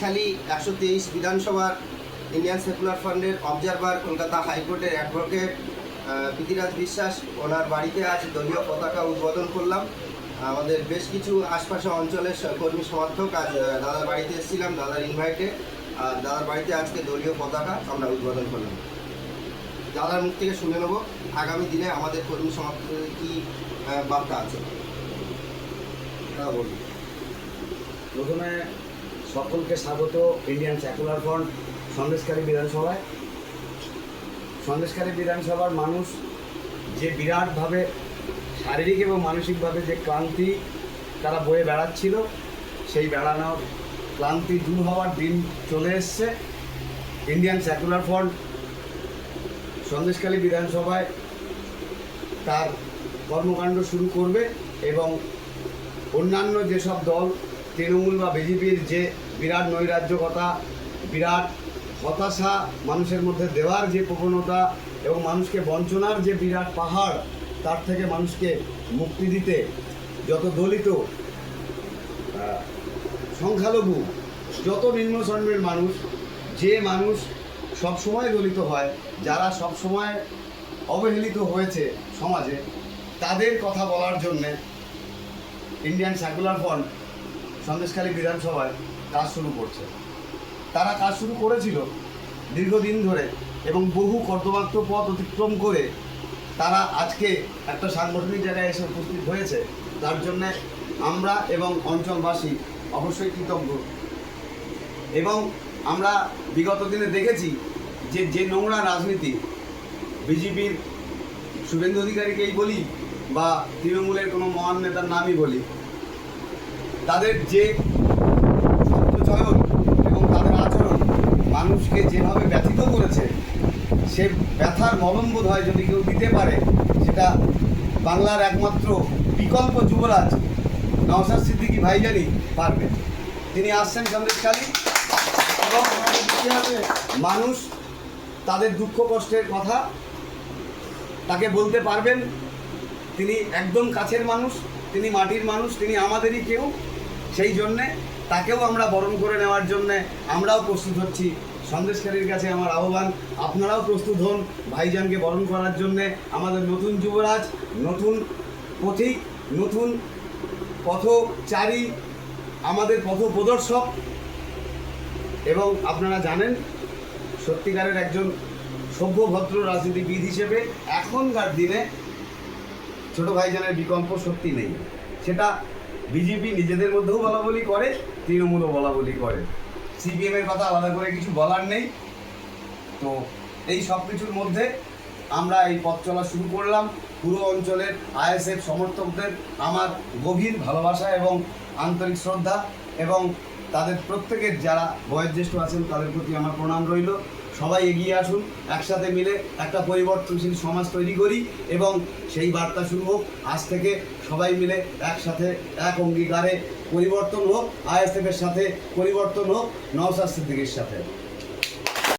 খালি 123 বিধানসভার Indian secular ফান্ডের অবজারভার কলকাতা হাইকোর্টের অ্যাডভোকেট প্রীতিরাজ বিশ্বাস ওনার বাড়িতে আজ দলীয় পতাকা উদ্বোধন করলাম। আমাদের বেশ কিছু আশপাশে অঞ্চলের কর্মী সমর্থক আজ দাদার বাড়িতে এসেছিলাম, দাদার ইনভাইটে। আর দাদার বাড়িতে আজকে দলীয় পতাকা আমরা উদ্বোধন করলাম। দাদার মুখ থেকে শুনে নেব আগামী দিনে আমাদের কর্মী সমর্থকের কী বার্তা আছে। বলুন। প্রথমে সকলকে স্বাগত ইন্ডিয়ান সেকুলার ফ্রন্ট সন্দেশখালী বিধানসভায়। সন্দেশখালী বিধানসভার মানুষ যে বিরাটভাবে শারীরিক এবং মানসিকভাবে যে ক্লান্তি তারা বয়ে বেড়াচ্ছিল, সেই বেড়ানোর ক্লান্তি দূর হওয়ার দিন চলে এসছে। ইন্ডিয়ান সেকুলার ফ্রন্ট সন্দেশখালী বিধানসভায় তার কর্মকাণ্ড শুরু করবে এবং অন্যান্য যেসব দল তৃণমূল বা বিজেপির যে বিরাট নৈরাজ্যকতা, বিরাট হতাশা মানুষের মধ্যে দেওয়ার যে প্রবণতা এবং মানুষকে বঞ্চনার যে বিরাট পাহাড়, তার থেকে মানুষকে মুক্তি দিতে যত দলিত, সংখ্যালঘু, যত নিম্ন শ্রেণীর মানুষ, যে মানুষ সবসময় দলিত হয়, যারা সবসময় অবহেলিত হয়েছে সমাজে, তাদের কথা বলার জন্যে ইন্ডিয়ান সেকুলার ফ্রন্ট সন্দেশখালী বিধানসভায় কাজ শুরু করছে। তারা কাজ শুরু করেছিল দীর্ঘদিন ধরে এবং বহু কর্দমাক্ত পথ অতিক্রম করে তারা আজকে একটা সাংগঠনিক জায়গায় এসে উপস্থিত হয়েছে। তার জন্যে আমরা এবং অঞ্চলবাসী অবশ্যই কৃতজ্ঞ। এবং আমরা বিগত দিনে দেখেছি যে নোংরা রাজনীতি, বিজেপির শুভেন্দু অধিকারীকেই বলি বা তৃণমূলের কোনো মহান নেতার নামই বলি, তাদের যে শব্দচয়ন এবং তাদের আচরণ মানুষকে যেভাবে ব্যথিত করেছে, সে ব্যথার মলমবোধ হয় যদি কেউ দিতে পারে, সেটা বাংলার একমাত্র বিকল্প যুবরাজ নওশাদ সিদ্দিকী ভাইজানই পারবে। তিনি আসছেন সন্দেশখালী এবং মানুষ তাদের দুঃখ কষ্টের কথা তাকে বলতে পারবেন। তিনি একদম কাছের মানুষ, তিনি মাটির মানুষ, তিনি আমাদেরই কেউ। সেই জন্যে তাকেও আমরা বরণ করে নেওয়ার জন্যে আমরাও প্রস্তুত হচ্ছি। সন্দেশখালীর কাছে আমার আহ্বান, আপনারাও প্রস্তুত হন ভাইজানকে বরণ করার জন্যে। আমাদের নতুন যুবরাজ, নতুন পথিক, নতুন পথচারী, আমাদের পথ প্রদর্শক। এবং আপনারা জানেন, সত্যিকারের একজন সভ্য ভদ্র রাজনীতিবিদ হিসেবে এখনকার দিনে ছোট ভাইজানের বিকল্প সত্যি নেই। সেটা বিজেপি নিজেদের মধ্যেও বলা বলি করে, তৃণমূলও বলা বলি করে, সিপিএমের কথা আলাদা করে কিছু বলার নেই। তো এই সব কিছুর মধ্যে আমরা এই পথ চলা শুরু করলাম। পুরো অঞ্চলের আইএসএফ সমর্থকদের আমার গভীর ভালোবাসা এবং আন্তরিক শ্রদ্ধা, এবং তাদের প্রত্যেকের যারা বয়োজ্যেষ্ঠ আছেন তাদের প্রতি আমার প্রণাম রইল। সবাই এগিয়ে আসুন, একসাথে মিলে একটা পরিবর্তনশীল সমাজ তৈরি করি এবং সেই বার্তা শুরু হোক আজ থেকে। সবাই মিলে একসাথে এক অঙ্গীকারে পরিবর্তন হোক, আইএসএফের সাথে পরিবর্তন হোক নওশাদ সিদ্দিকীর সাথে।